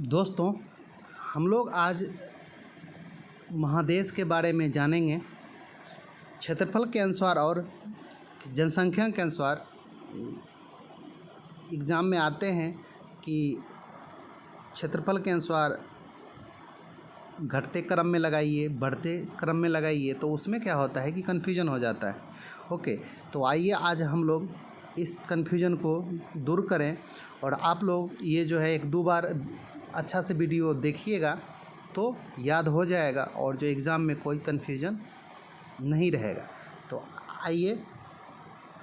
दोस्तों, हम लोग आज महादेश के बारे में जानेंगे। क्षेत्रफल के अनुसार और जनसंख्या के अनुसार एग्ज़ाम में आते हैं कि क्षेत्रफल के अनुसार घटते क्रम में लगाइए, बढ़ते क्रम में लगाइए, तो उसमें क्या होता है कि कन्फ्यूजन हो जाता है। ओके, तो आइए आज हम लोग इस कन्फ्यूजन को दूर करें और आप लोग ये जो है 1-2 बार अच्छा से वीडियो देखिएगा तो याद हो जाएगा और जो एग्ज़ाम में कोई कन्फ्यूजन नहीं रहेगा। तो आइए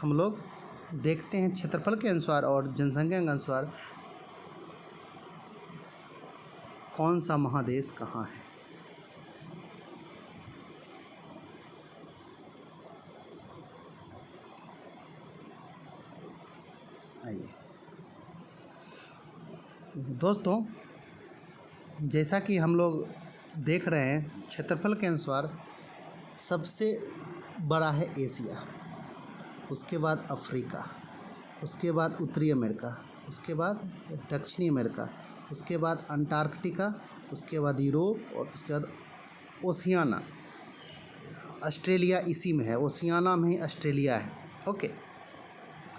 हम लोग देखते हैं क्षेत्रफल के अनुसार और जनसंख्या के अनुसार कौन सा महादेश कहाँ है। आइए दोस्तों, जैसा कि हम लोग देख रहे हैं, क्षेत्रफल के अनुसार सबसे बड़ा है एशिया, उसके बाद अफ्रीका, उसके बाद उत्तरी अमेरिका, उसके बाद दक्षिणी अमेरिका, उसके बाद अंटार्कटिका, उसके बाद यूरोप और उसके बाद ओशियाना। ऑस्ट्रेलिया इसी में है, ओशियाना में ही ऑस्ट्रेलिया है। ओके,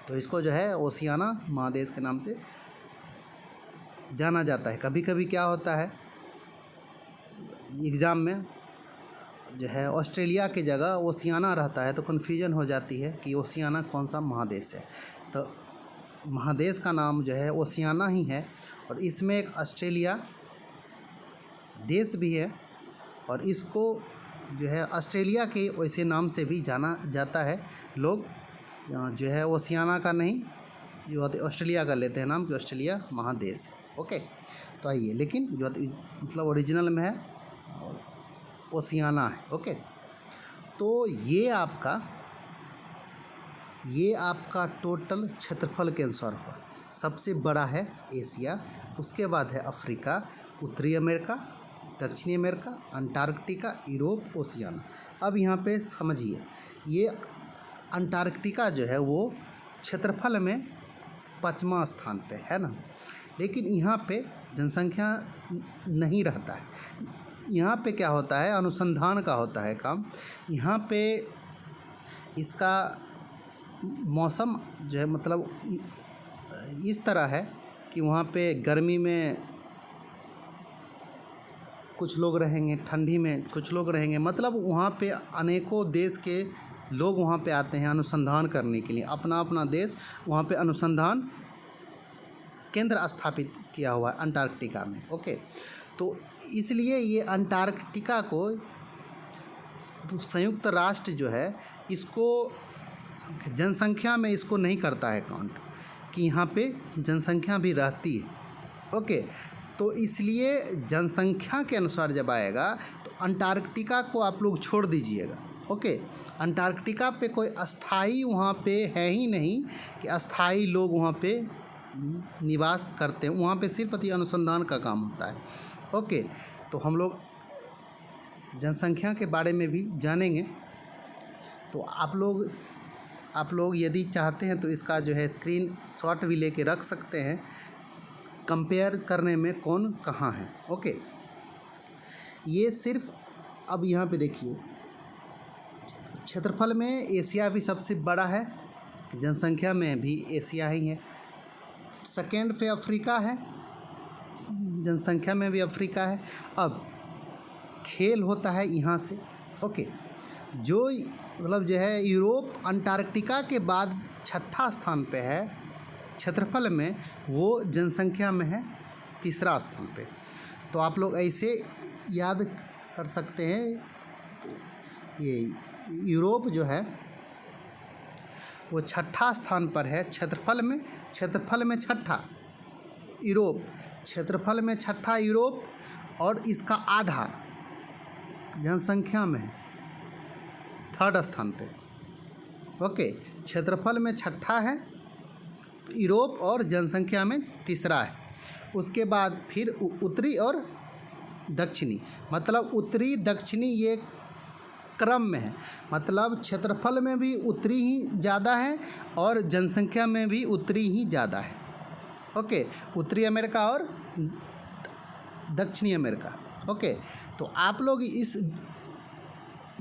तो इसको जो है ओशियाना महादेश के नाम से जाना जाता है। कभी कभी क्या होता है एग्ज़ाम में जो है ऑस्ट्रेलिया की जगह ओशियाना रहता है, तो कन्फ्यूजन हो जाती है कि ओशियाना कौन सा महादेश है। तो महादेश का नाम जो है ओशियाना ही है और इसमें एक ऑस्ट्रेलिया देश भी है और इसको जो है ऑस्ट्रेलिया के वैसे नाम से भी जाना जाता है। लोग जो है ओशियाना का नहीं, जो ऑस्ट्रेलिया का लेते हैं नाम कि ऑस्ट्रेलिया महादेश है। ओके, तो आइए, लेकिन जो मतलब ओरिजिनल में है ओशियाना है। ओके, तो ये आपका टोटल क्षेत्रफल के अनुसार हुआ। सबसे बड़ा है एशिया, उसके बाद है अफ्रीका, उत्तरी अमेरिका, दक्षिणी अमेरिका, अंटार्कटिका, यूरोप, ओशियाना। अब यहाँ पे समझिए, ये अंटार्कटिका जो है वो क्षेत्रफल में 5वां स्थान पे है ना, लेकिन यहाँ पे जनसंख्या नहीं रहता है। यहाँ पे क्या होता है, अनुसंधान का होता है काम। यहाँ पे इसका मौसम जो है मतलब इस तरह है कि वहाँ पे गर्मी में कुछ लोग रहेंगे, ठंडी में कुछ लोग रहेंगे। मतलब वहाँ पे अनेकों देश के लोग वहाँ पे आते हैं अनुसंधान करने के लिए। अपना अपना देश वहाँ पे अनुसंधान केंद्र स्थापित किया हुआ है अंटार्कटिका में। ओके, तो इसलिए ये अंटार्कटिका को संयुक्त राष्ट्र जो है इसको जनसंख्या में इसको नहीं करता है काउंट कि यहाँ पे जनसंख्या भी रहती है। ओके, तो इसलिए जनसंख्या के अनुसार जब आएगा तो अंटार्कटिका को आप लोग छोड़ दीजिएगा। ओके, अंटार्कटिका पे कोई अस्थाई वहाँ पे है ही नहीं कि अस्थाई लोग वहाँ पे निवास करते हैं। वहाँ पे सिर्फ अनुसंधान का काम होता है। ओके, तो हम लोग जनसंख्या के बारे में भी जानेंगे। तो आप लोग यदि चाहते हैं तो इसका जो है स्क्रीन शॉट भी लेके रख सकते हैं, कंपेयर करने में कौन कहाँ है। ओके, ये सिर्फ अब यहाँ पे देखिए, क्षेत्रफल में एशिया भी सबसे बड़ा है, जनसंख्या में भी एशिया ही है। सेकेंड पे अफ्रीका है, जनसंख्या में भी अफ्रीका है। अब खेल होता है यहाँ से। ओके, जो मतलब जो है यूरोप अंटार्कटिका के बाद 6ठा स्थान पे है क्षेत्रफल में, वो जनसंख्या में है 3रा स्थान पे। तो आप लोग ऐसे याद कर सकते हैं, ये यूरोप जो है वो 6ठा स्थान पर है क्षेत्रफल में 6ठा यूरोप, क्षेत्रफल में 6ठा यूरोप और इसका आधा जनसंख्या में है 3rd स्थान पे। ओके, क्षेत्रफल में 6ठा है यूरोप और जनसंख्या में 3रा है। उसके बाद फिर उत्तरी और दक्षिणी, मतलब उत्तरी दक्षिणी ये क्रम में है। मतलब क्षेत्रफल में भी उत्तरी ही ज़्यादा है और जनसंख्या में भी उत्तरी ही ज़्यादा है। ओके, उत्तरी अमेरिका और दक्षिणी अमेरिका। ओके, तो आप लोग इस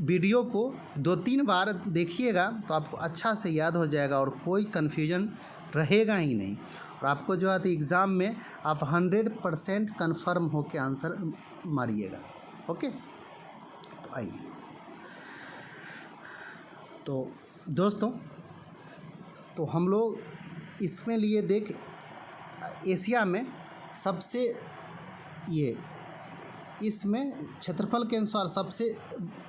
वीडियो को 2-3 बार देखिएगा तो आपको अच्छा से याद हो जाएगा और कोई कन्फ्यूजन रहेगा ही नहीं, और आपको जो है तो एग्ज़ाम में आप 100% कन्फर्म होकर आंसर मारिएगा। ओके, तो आइए, तो दोस्तों, तो हम लोग इसमें लिए देख एशिया में सबसे ये इसमें क्षेत्रफल के अनुसार सबसे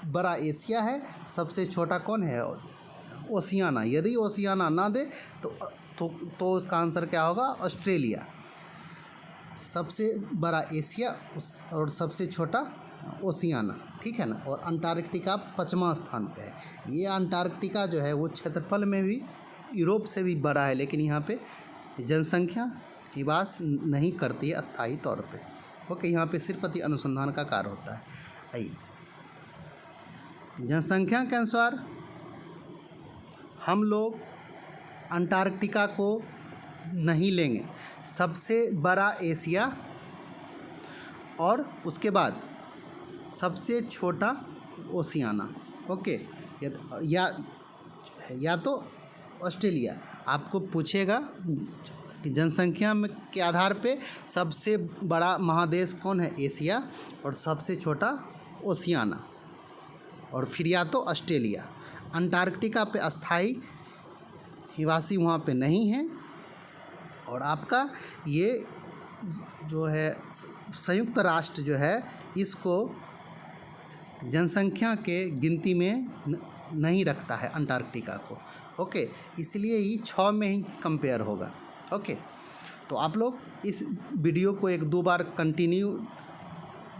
बड़ा एशिया है, सबसे छोटा कौन है? ओशियाना। यदि ओशियाना ना दे तो उसका आंसर क्या होगा? ऑस्ट्रेलिया। सबसे बड़ा एशिया और सबसे छोटा ओशियाना, ठीक है ना। और अंटार्कटिका 5वां स्थान पे है। ये अंटार्कटिका जो है वो क्षेत्रफल में भी यूरोप से भी बड़ा है, लेकिन यहाँ पे जनसंख्या निवास नहीं करती है अस्थायी तौर पे। ओके, यहाँ पे सिर्फ अति अनुसंधान का कार्य होता है। आइए, जनसंख्या के अनुसार हम लोग अंटार्कटिका को नहीं लेंगे, सबसे बड़ा एशिया और उसके बाद सबसे छोटा ओशियाना। ओके, या तो ऑस्ट्रेलिया। आपको पूछेगा कि जनसंख्या में के आधार पे सबसे बड़ा महादेश कौन है? एशिया, और सबसे छोटा ओशियाना, और फिर या तो ऑस्ट्रेलिया। अंटार्कटिका पे अस्थाई निवासी वहाँ पे नहीं है, और आपका ये जो है संयुक्त राष्ट्र जो है इसको जनसंख्या के गिनती में नहीं रखता है अंटार्कटिका को। ओके, इसलिए ये 6 में ही कंपेयर होगा। ओके, तो आप लोग इस वीडियो को 1-2 बार कंटिन्यू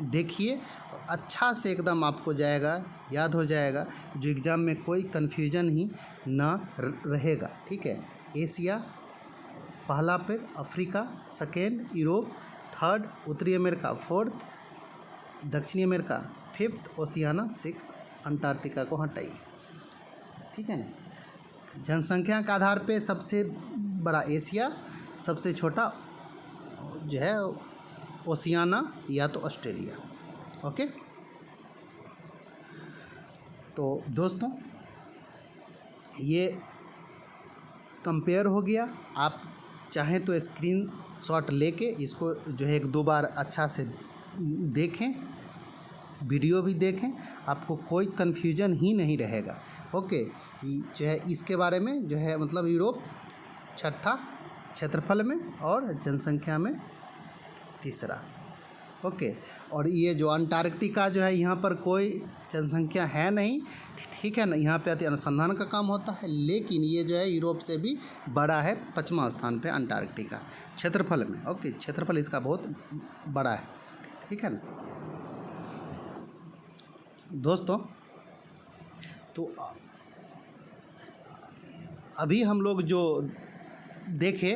देखिए, अच्छा से एकदम आपको जाएगा, याद हो जाएगा, जो एग्ज़ाम में कोई कन्फ्यूजन ही ना रहेगा। ठीक है, एशिया पहला पे, अफ्रीका सेकेंड, यूरोप थर्ड, उत्तरी अमेरिका फोर्थ, दक्षिणी America fifth, Oceania sixth, Antarctica को हटाइए। ठीक है ना। जनसंख्या के आधार पे सबसे बड़ा एशिया, सबसे छोटा जो है ओशियाना या तो ऑस्ट्रेलिया। ओके, तो दोस्तों ये कंपेयर हो गया। आप चाहें तो स्क्रीन शॉट लेके इसको जो है 1-2 बार अच्छा से देखें, वीडियो भी देखें, आपको कोई कन्फ्यूजन ही नहीं रहेगा। ओके, जो है इसके बारे में जो है मतलब यूरोप छठा क्षेत्रफल में और जनसंख्या में तीसरा। ओके, और ये जो अंटार्कटिका जो है यहाँ पर कोई जनसंख्या है नहीं, ठीक है ना। यहाँ पे अति अनुसंधान का काम होता है, लेकिन ये जो है यूरोप से भी बड़ा है, 5वां स्थान पे अंटार्कटिका क्षेत्रफल में। ओके, क्षेत्रफल इसका बहुत बड़ा है, ठीक है ना दोस्तों। तो अभी हम लोग जो देखे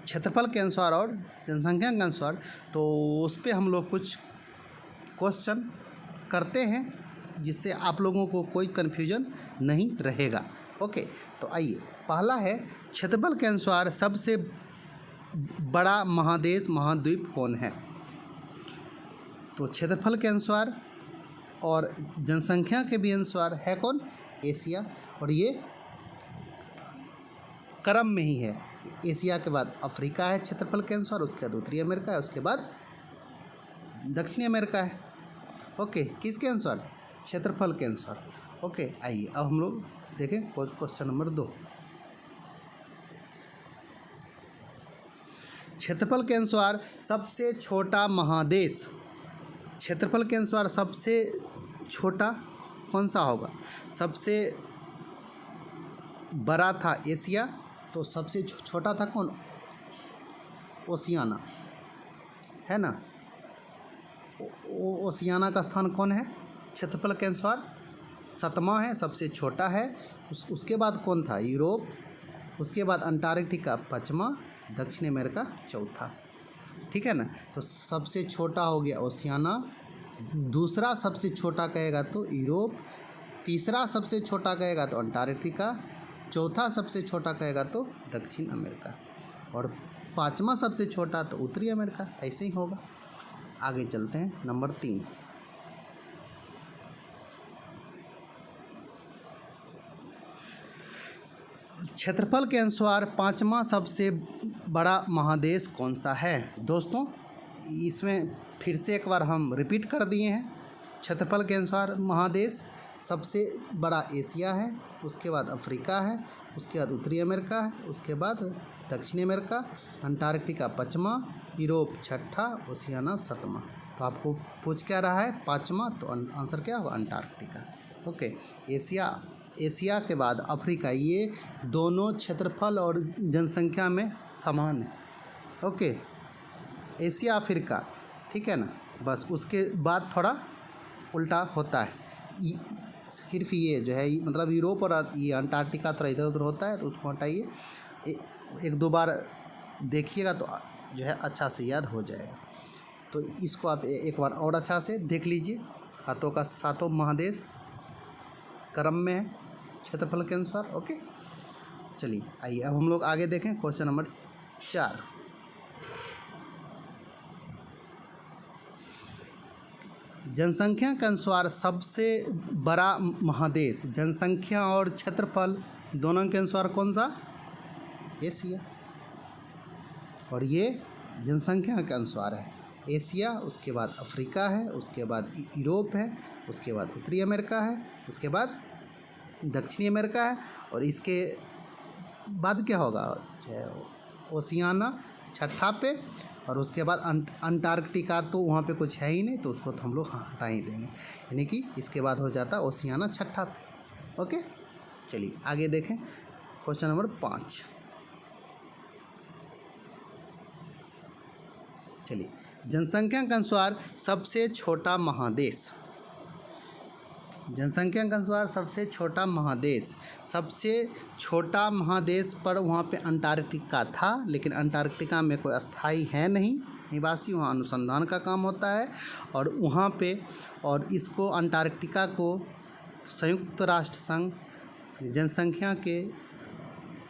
क्षेत्रफल के अनुसार और जनसंख्या के अनुसार, तो उस पर हम लोग कुछ क्वेश्चन करते हैं जिससे आप लोगों को कोई कन्फ्यूजन नहीं रहेगा। ओके, तो आइए, पहला है क्षेत्रफल के अनुसार सबसे बड़ा महादेश महाद्वीप कौन है? तो क्षेत्रफल के अनुसार और जनसंख्या के भी अनुसार है कौन? एशिया, और ये क्रम में ही है। एशिया के बाद अफ्रीका है क्षेत्रफल के अनुसार, उसके बाद उत्तरी अमेरिका है, उसके बाद दक्षिणी अमेरिका है। ओके, किसके अनुसार? क्षेत्रफल के अनुसार। ओके, आइए अब हम लोग देखें क्वेश्चन नंबर 2। क्षेत्रफल के अनुसार सबसे छोटा महादेश, क्षेत्रफल के अनुसार सबसे छोटा कौन सा होगा? सबसे बड़ा था एशिया, तो सबसे छोटा था कौन? ओशियाना, है ना। ओशियाना का स्थान कौन है क्षेत्रफल के अनुसार? 7वां है, सबसे छोटा है। उसके बाद कौन था? यूरोप, उसके बाद अंटार्कटिका 5वां, दक्षिण अमेरिका 4था। ठीक है ना। तो सबसे छोटा हो गया ओशियाना, दूसरा सबसे छोटा कहेगा तो यूरोप, तीसरा सबसे छोटा कहेगा तो अंटार्कटिका, चौथा सबसे छोटा कहेगा तो दक्षिण अमेरिका, और 5वां सबसे छोटा तो उत्तरी अमेरिका। ऐसे ही होगा। आगे चलते हैं। नंबर 3, क्षेत्रफल के अनुसार पांचवा सबसे बड़ा महादेश कौन सा है? दोस्तों इसमें फिर से एक बार हम रिपीट कर दिए हैं। क्षेत्रफल के अनुसार महादेश सबसे बड़ा एशिया है, उसके बाद अफ्रीका है, उसके बाद उत्तरी अमेरिका है, उसके बाद दक्षिणी अमेरिका, अंटार्कटिका पाँचवा, यूरोप छठा, ओशियाना सातवां। तो आपको पूछ क्या रहा है? पाँचवा, तो आंसर क्या होगा? अंटार्कटिका। ओके, एशिया के बाद अफ्रीका, ये दोनों क्षेत्रफल और जनसंख्या में समान है। ओके, एशिया अफ्रीका, ठीक है ना। बस उसके बाद थोड़ा उल्टा होता है। सिर्फ ये जो है मतलब यूरोप और ये अंटार्कटिका थोड़ा इधर उधर होता है, तो उसको हटाइए। एक दो बार देखिएगा तो जो है अच्छा से याद हो जाएगा। तो इसको आप एक बार और अच्छा से देख लीजिए। हाथों का सातों महादेश क्रम में है क्षेत्रफल के अनुसार। ओके, चलिए आइए अब हम लोग आगे देखें। क्वेश्चन नंबर 4, जनसंख्या के अनुसार सबसे बड़ा महादेश, जनसंख्या और क्षेत्रफल दोनों के अनुसार कौन सा? एशिया। और ये जनसंख्या के अनुसार है एशिया, उसके बाद अफ्रीका है, उसके बाद यूरोप है, उसके बाद उत्तरी अमेरिका है, उसके बाद दक्षिणी अमेरिका है, और इसके बाद क्या होगा? ओशियाना छठा पे, और उसके बाद अंटार्कटिका तो वहाँ पे कुछ है ही नहीं, तो उसको तो हम लोग हटा ही देंगे, यानी कि इसके बाद हो जाता है ओशियाना छठा पे। ओके, चलिए आगे देखें। क्वेश्चन नंबर 5, चलिए जनसंख्या के अनुसार सबसे छोटा महादेश, जनसंख्या के अनुसार सबसे छोटा महादेश, सबसे छोटा महादेश पर वहाँ पे अंटार्कटिका था, लेकिन अंटार्कटिका में कोई अस्थाई है नहीं निवासी, वहाँ अनुसंधान का काम होता है। और वहाँ पे और इसको अंटार्कटिका को संयुक्त राष्ट्र संघ जनसंख्या के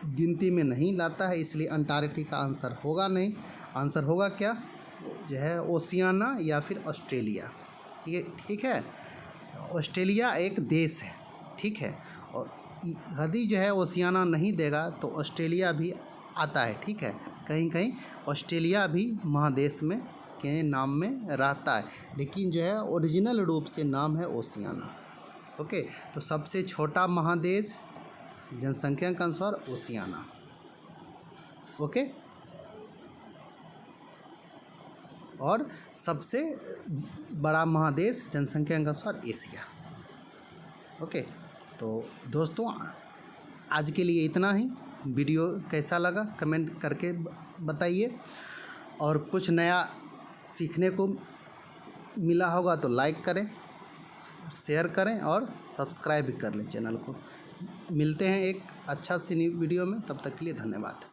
गिनती में नहीं लाता है, इसलिए अंटार्कटिका आंसर होगा नहीं। आंसर होगा क्या? जो है ओशियाना या फिर ऑस्ट्रेलिया। ये ठीक है, ऑस्ट्रेलिया एक देश है, ठीक है। और यदि जो है ओशियाना नहीं देगा तो ऑस्ट्रेलिया भी आता है, ठीक है। कहीं कहीं ऑस्ट्रेलिया भी महादेश में के नाम में रहता है, लेकिन जो है ओरिजिनल रूप से नाम है ओशियाना। ओके, तो सबसे छोटा महादेश जनसंख्या के अनुसार ओशियाना। ओके, और सबसे बड़ा महादेश जनसंख्या के अनुसार एशिया। ओके, तो दोस्तों आज के लिए इतना ही। वीडियो कैसा लगा कमेंट करके बताइए, और कुछ नया सीखने को मिला होगा तो लाइक करें, शेयर करें और सब्सक्राइब भी कर लें चैनल को। मिलते हैं एक अच्छा सी न्यू वीडियो में, तब तक के लिए धन्यवाद।